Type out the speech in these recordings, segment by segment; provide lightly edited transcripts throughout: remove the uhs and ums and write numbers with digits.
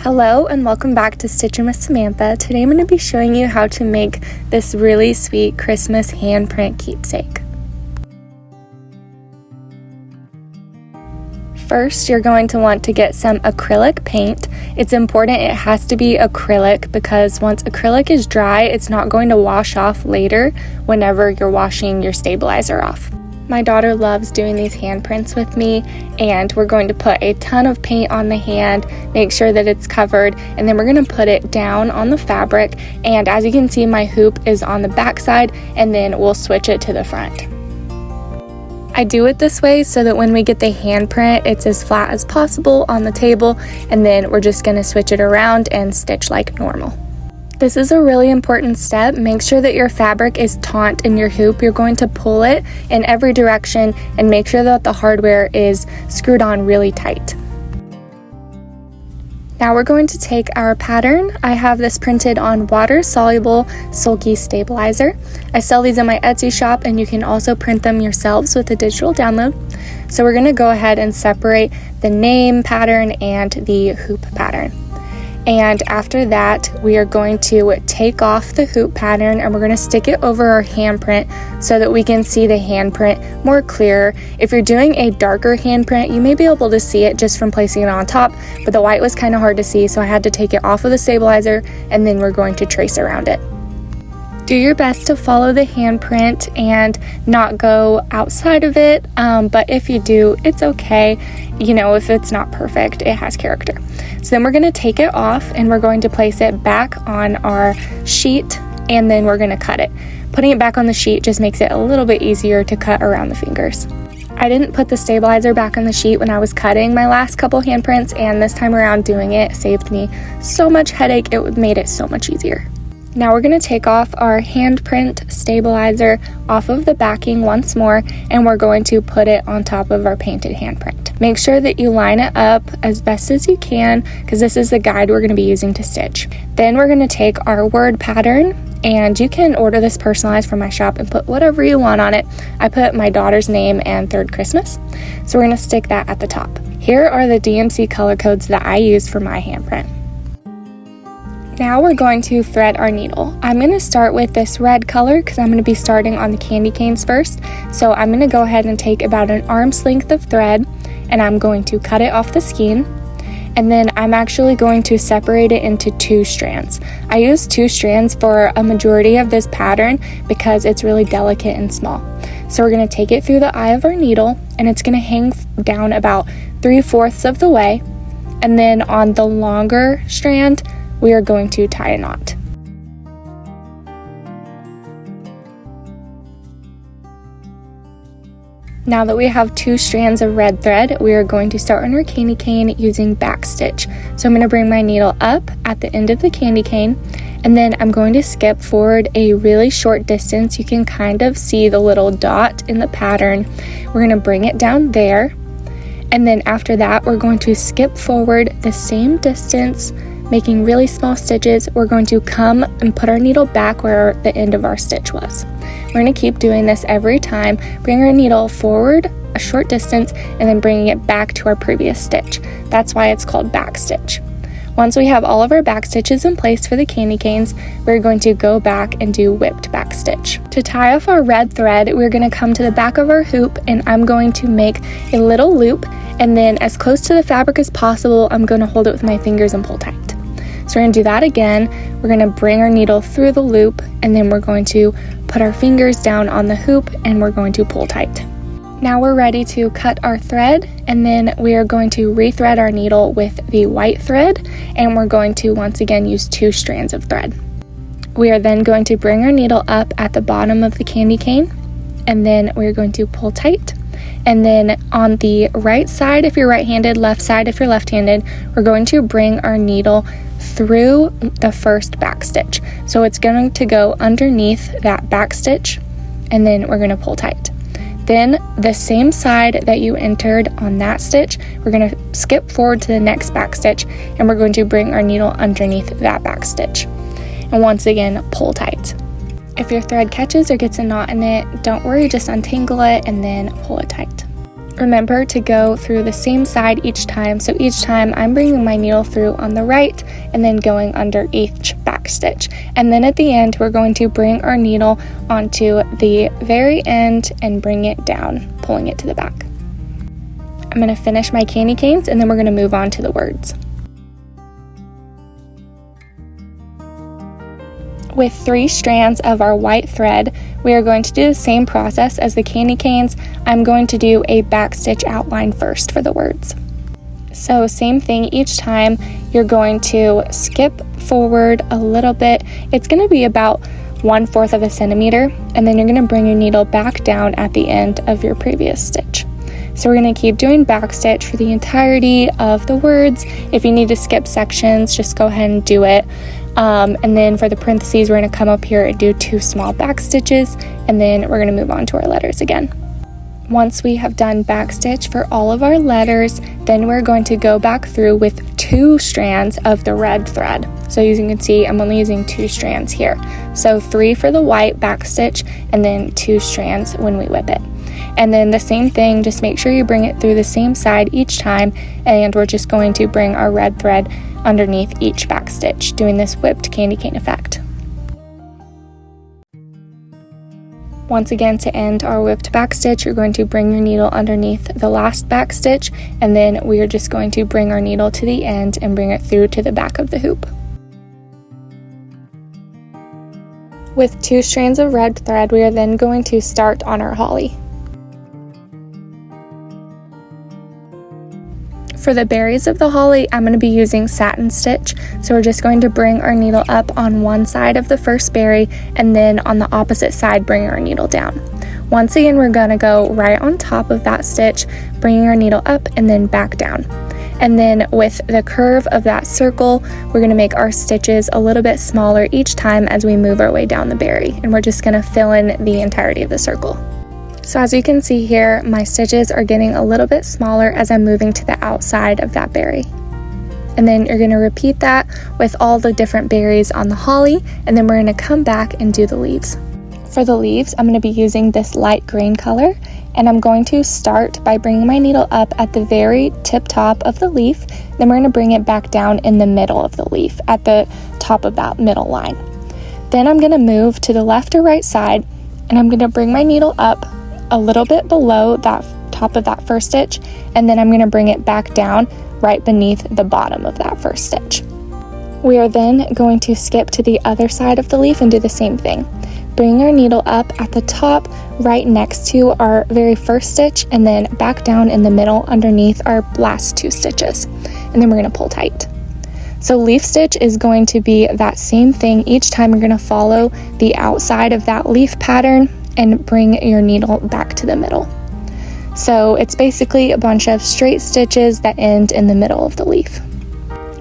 Hello and welcome back to Stitching with Samantha. Today I'm going to be showing you how to make this really sweet Christmas handprint keepsake. First, you're going to want to get some acrylic paint. It's important it has to be acrylic because once acrylic is dry, it's not going to wash off later whenever you're washing your stabilizer off. My daughter loves doing these handprints with me, and we're going to put a ton of paint on the hand, make sure that it's covered, and then we're going to put it down on the fabric. And as you can see, my hoop is on the back side, and then we'll switch it to the front. I do it this way so that when we get the handprint, it's as flat as possible on the table, and then we're just going to switch it around and stitch like normal. This is a really important step. Make sure that your fabric is taut in your hoop. You're going to pull it in every direction and make sure that the hardware is screwed on really tight. Now we're going to take our pattern. I have this printed on water-soluble SULKY stabilizer. I sell these in my Etsy shop, and you can also print them yourselves with a digital download. So we're going to go ahead and separate the name pattern and the hoop pattern. And after that, we are going to take off the hoop pattern and we're going to stick it over our handprint so that we can see the handprint more clear. If you're doing a darker handprint, you may be able to see it just from placing it on top, but the white was kind of hard to see, so I had to take it off of the stabilizer and then we're going to trace around it. Do your best to follow the handprint and not go outside of it, but if you do, it's okay. You know, if it's not perfect, it has character. So then we're going to take it off and we're going to place it back on our sheet, and then we're going to cut it. Putting it back on the sheet just makes it a little bit easier to cut around the fingers. I didn't put the stabilizer back on the sheet when I was cutting my last couple handprints, and this time around doing it saved me so much headache. It made it so much easier. Now we're going to take off our handprint stabilizer off of the backing once more, and we're going to put it on top of our painted handprint. Make sure that you line it up as best as you can because this is the guide we're going to be using to stitch. Then we're going to take our word pattern, and you can order this personalized from my shop and put whatever you want on it. I put my daughter's name and third Christmas, so we're going to stick that at the top. Here are the DMC color codes that I use for my handprint. Now we're going to thread our needle. I'm going to start with this red color because I'm going to be starting on the candy canes first. So I'm going to go ahead and take about an arm's length of thread, and I'm going to cut it off the skein. And then I'm actually going to separate it into 2 strands. I use 2 strands for a majority of this pattern because it's really delicate and small. So we're going to take it through the eye of our needle, and it's going to hang down about 3/4 of the way. And then on the longer strand, we are going to tie a knot. Now that we have 2 strands of red thread, we are going to start on our candy cane using back stitch. So I'm going to bring my needle up at the end of the candy cane, and then I'm going to skip forward a really short distance. You can kind of see the little dot in the pattern. We're going to bring it down there, and then after that, we're going to skip forward the same distance, making really small stitches. We're going to come and put our needle back where the end of our stitch was. We're going to keep doing this every time. Bring our needle forward a short distance and then bringing it back to our previous stitch. That's why it's called back stitch. Once we have all of our back stitches in place for the candy canes, we're going to go back and do whipped back stitch. To tie off our red thread, we're going to come to the back of our hoop, and I'm going to make a little loop, and then as close to the fabric as possible, I'm going to hold it with my fingers and pull tight. So we're going to do that again. We're going to bring our needle through the loop, and then we're going to put our fingers down on the hoop, and we're going to pull tight. Now we're ready to cut our thread, and then we are going to rethread our needle with the white thread, and we're going to once again use 2 strands of thread. We are then going to bring our needle up at the bottom of the candy cane, and then we're going to pull tight. And then on the right side if you're right-handed, left side if you're left-handed, we're going to bring our needle through the first back stitch. So it's going to go underneath that back stitch, and then we're going to pull tight. Then the same side that you entered on that stitch, we're going to skip forward to the next back stitch, and we're going to bring our needle underneath that back stitch. And once again, pull tight. If your thread catches or gets a knot in it, don't worry, just untangle it and then pull it tight. Remember to go through the same side each time, so each time I'm bringing my needle through on the right and then going under each back stitch. And then at the end, we're going to bring our needle onto the very end and bring it down, pulling it to the back. I'm going to finish my candy canes and then we're going to move on to the words. With 3 strands of our white thread, we are going to do the same process as the candy canes. I'm going to do a back stitch outline first for the words. So same thing each time, you're going to skip forward a little bit. It's going to be about 1/4 of a centimeter, and then you're going to bring your needle back down at the end of your previous stitch. So we're going to keep doing back stitch for the entirety of the words. If you need to skip sections, just go ahead and do it. And then for the parentheses, we're going to come up here and do 2 small back stitches, and then we're going to move on to our letters again. Once we have done back stitch for all of our letters, then we're going to go back through with 2 strands of the red thread. So as you can see, I'm only using 2 strands here. So 3 for the white back stitch, and then 2 strands when we whip it. And then the same thing, just make sure you bring it through the same side each time, and we're just going to bring our red thread underneath each back stitch, doing this whipped candy cane effect. Once again, to end our whipped back stitch, you're going to bring your needle underneath the last back stitch, and then we are just going to bring our needle to the end and bring it through to the back of the hoop. With 2 strands of red thread, we are then going to start on our holly. For the berries of the holly, I'm going to be using satin stitch, so we're just going to bring our needle up on one side of the first berry, and then on the opposite side bring our needle down. Once again, we're going to go right on top of that stitch, bringing our needle up and then back down. And then with the curve of that circle, we're going to make our stitches a little bit smaller each time as we move our way down the berry, and we're just going to fill in the entirety of the circle. So as you can see here, my stitches are getting a little bit smaller as I'm moving to the outside of that berry. And then you're going to repeat that with all the different berries on the holly, and then we're going to come back and do the leaves. For the leaves, I'm going to be using this light green color, and I'm going to start by bringing my needle up at the very tip top of the leaf, then we're going to bring it back down in the middle of the leaf at the top of that middle line. Then I'm going to move to the left or right side, and I'm going to bring my needle up a little bit below that top of that first stitch, and then I'm going to bring it back down right beneath the bottom of that first stitch. We are then going to skip to the other side of the leaf and do the same thing. Bring our needle up at the top right next to our very first stitch, and then back down in the middle underneath our last 2 stitches, and then we're going to pull tight. So leaf stitch is going to be that same thing each time. You're going to follow the outside of that leaf pattern and bring your needle back to the middle. So it's basically a bunch of straight stitches that end in the middle of the leaf.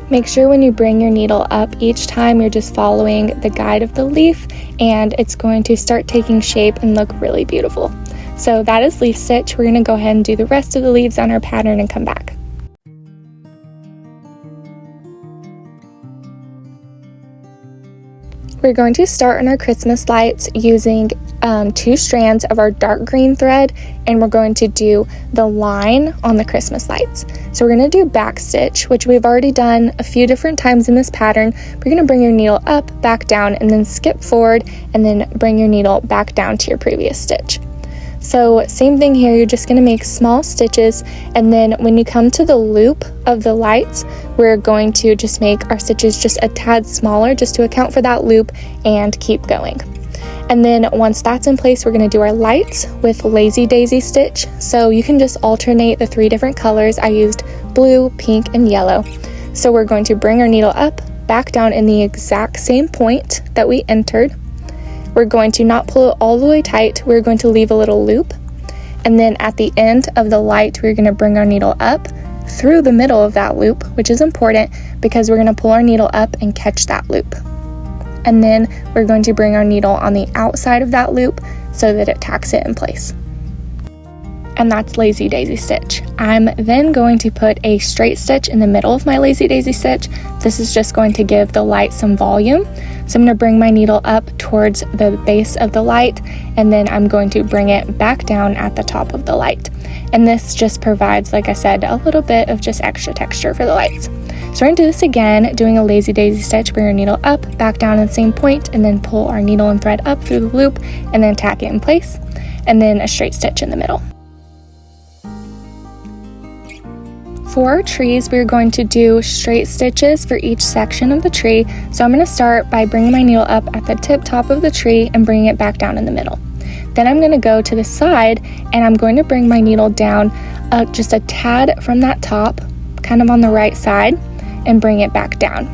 Make sure when you bring your needle up each time, you're just following the guide of the leaf, and it's going to start taking shape and look really beautiful. So that is leaf stitch. We're going to go ahead and do the rest of the leaves on our pattern and come back. We're going to start on our Christmas lights using 2 strands of our dark green thread, and we're going to do the line on the Christmas lights. So we're going to do back stitch, which we've already done a few different times in this pattern. We're going to bring your needle up, back down, and then skip forward, and then bring your needle back down to your previous stitch. So same thing here, you're just going to make small stitches, and then when you come to the loop of the lights, we're going to just make our stitches just a tad smaller just to account for that loop and keep going. And then once that's in place, we're going to do our lights with lazy daisy stitch. So you can just alternate the 3 different colors. I used blue, pink, and yellow. So we're going to bring our needle up, back down in the exact same point that we entered. We're going to not pull it all the way tight. We're going to leave a little loop. And then at the end of the light, we're going to bring our needle up through the middle of that loop, which is important because we're going to pull our needle up and catch that loop. And then we're going to bring our needle on the outside of that loop so that it tacks it in place. and that's lazy daisy stitch. I'm then going to put a straight stitch in the middle of my lazy daisy stitch. This is just going to give the light some volume. So I'm going to bring my needle up towards the base of the light, and then I'm going to bring it back down at the top of the light. And this just provides, like I said, a little bit of just extra texture for the lights. So we're going to do this again, doing a lazy daisy stitch. Bring our needle up, back down at the same point, and then pull our needle and thread up through the loop, and then tack it in place, and then a straight stitch in the middle. For our trees, we're going to do straight stitches for each section of the tree. So I'm going to start by bringing my needle up at the tip top of the tree and bringing it back down in the middle. Then I'm going to go to the side, and I'm going to bring my needle down just a tad from that top, kind of on the right side, and bring it back down.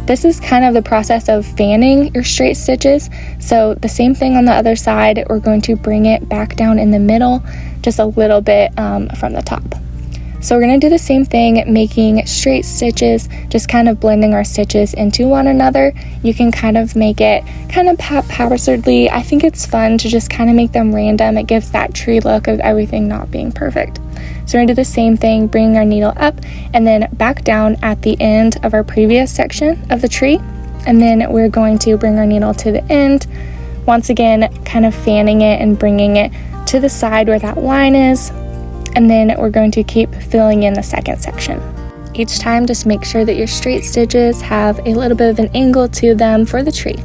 This is kind of the process of fanning your straight stitches. So the same thing on the other side, we're going to bring it back down in the middle, just a little bit from the top. So we're going to do the same thing, making straight stitches, just kind of blending our stitches into one another. You can kind of make it kind of haphazardly. I think it's fun to just kind of make them random. It gives that tree look of everything not being perfect. So we're going to do the same thing, bringing our needle up and then back down at the end of our previous section of the tree. And then we're going to bring our needle to the end, once again kind of fanning it and bringing it to the side where that line is. And then we're going to keep filling in the second section. Each time, just make sure that your straight stitches have a little bit of an angle to them for the tree.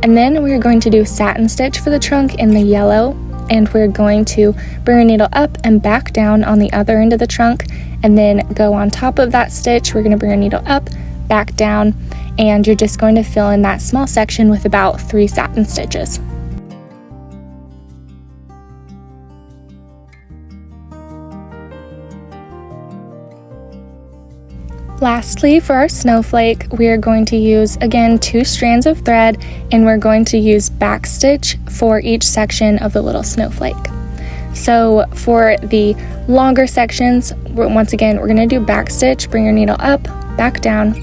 And then we're going to do satin stitch for the trunk in the yellow, and we're going to bring our needle up and back down on the other end of the trunk, and then go on top of that stitch. We're going to bring our needle up, back down, and you're just going to fill in that small section with about 3 satin stitches. Lastly, for our snowflake, we are going to use, again, 2 strands of thread, and we're going to use backstitch for each section of the little snowflake. So for the longer sections, once again, we're going to do backstitch, bring your needle up, back down,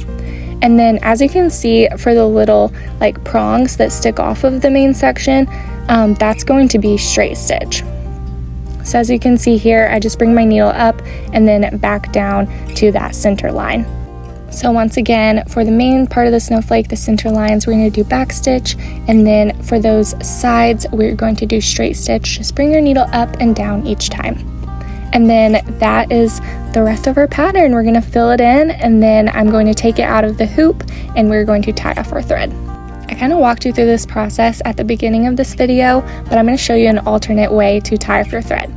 and then as you can see, for the little like prongs that stick off of the main section, that's going to be straight stitch. So as you can see here, I just bring my needle up and then back down to that center line. So once again, for the main part of the snowflake, the center lines, we're going to do back stitch, and then for those sides, we're going to do straight stitch. Just bring your needle up and down each time. And then that is the rest of our pattern. We're going to fill it in, and then I'm going to take it out of the hoop, and we're going to tie off our thread. I kind of walked you through this process at the beginning of this video, but I'm going to show you an alternate way to tie off your thread.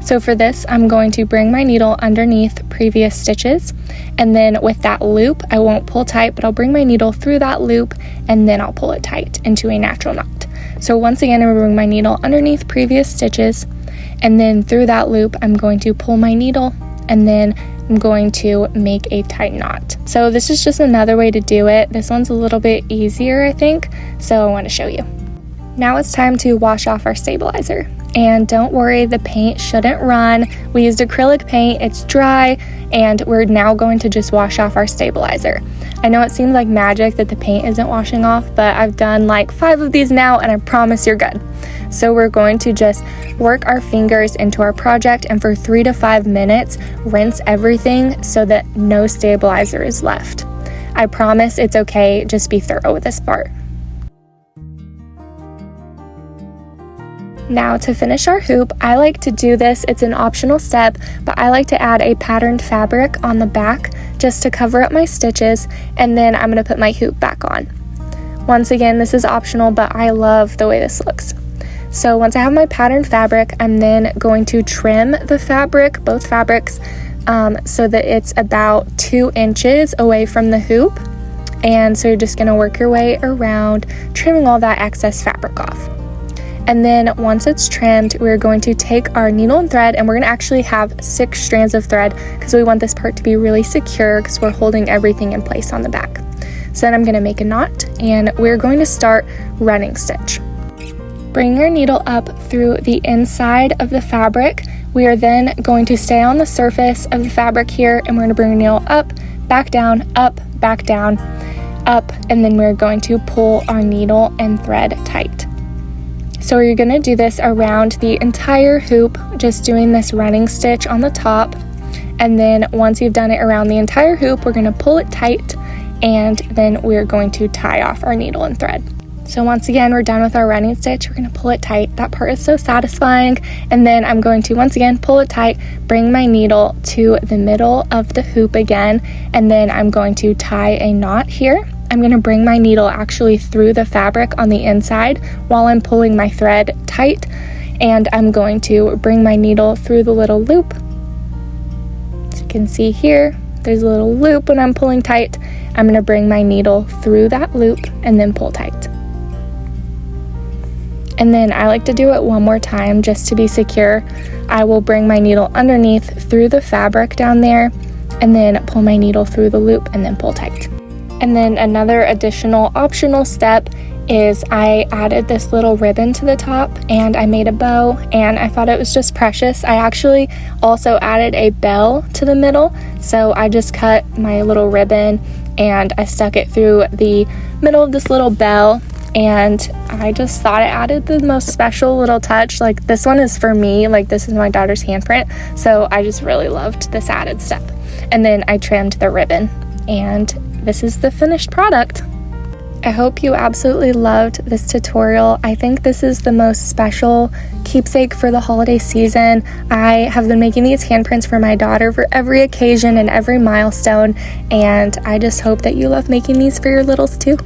So for this, I'm going to bring my needle underneath previous stitches, and then with that loop, I won't pull tight, but I'll bring my needle through that loop, and then I'll pull it tight into a natural knot. So once again, I'm going to bring my needle underneath previous stitches, and then through that loop, I'm going to pull my needle, and then I'm going to make a tight knot. So this is just another way to do it. This one's a little bit easier, I think, so I want to show you. Now it's time to wash off our stabilizer. And don't worry, the paint shouldn't run. We used acrylic paint, it's dry, and we're now going to just wash off our stabilizer. I know it seems like magic that the paint isn't washing off, but I've done like 5 of these now, and I promise you're good. So we're going to just work our fingers into our project, and for 3 to 5 minutes, rinse everything so that no stabilizer is left. I promise it's okay, just be thorough with this part. Now to finish our hoop, I like to do this, it's an optional step, but I like to add a patterned fabric on the back just to cover up my stitches, and then I'm going to put my hoop back on. Once again, this is optional, but I love the way this looks. So once I have my patterned fabric, I'm then going to trim the fabric, both fabrics, so that it's about 2 inches away from the hoop. And so you're just going to work your way around, trimming all that excess fabric off. And then once it's trimmed, we're going to take our needle and thread, and we're going to actually have 6 strands of thread because we want this part to be really secure because we're holding everything in place on the back. So then I'm going to make a knot, and we're going to start running stitch. Bring your needle up through the inside of the fabric. We are then going to stay on the surface of the fabric here, and we're going to bring our needle up, back down, up, and then we're going to pull our needle and thread tight. So you're going to do this around the entire hoop, just doing this running stitch on the top. And then once you've done it around the entire hoop, we're going to pull it tight, and then we're going to tie off our needle and thread. So once again, we're done with our running stitch. We're going to pull it tight. That part is so satisfying. And then I'm going to once again pull it tight, bring my needle to the middle of the hoop again, and then I'm going to tie a knot here. I'm going to bring my needle actually through the fabric on the inside while I'm pulling my thread tight, and I'm going to bring my needle through the little loop. As you can see here, there's a little loop when I'm pulling tight. I'm going to bring my needle through that loop and then pull tight. And then I like to do it one more time just to be secure. I will bring my needle underneath through the fabric down there, and then pull my needle through the loop and then pull tight. And then another additional optional step is I added this little ribbon to the top, and I made a bow, and I thought it was just precious. I actually also added a bell to the middle, so I just cut my little ribbon and I stuck it through the middle of this little bell, and I just thought it added the most special little touch. Like, this one is for me, like this is my daughter's handprint, so I just really loved this added step. And then I trimmed the ribbon, and this is the finished product. I hope you absolutely loved this tutorial. I think this is the most special keepsake for the holiday season. I have been making these handprints for my daughter for every occasion and every milestone, and I just hope that you love making these for your littles too.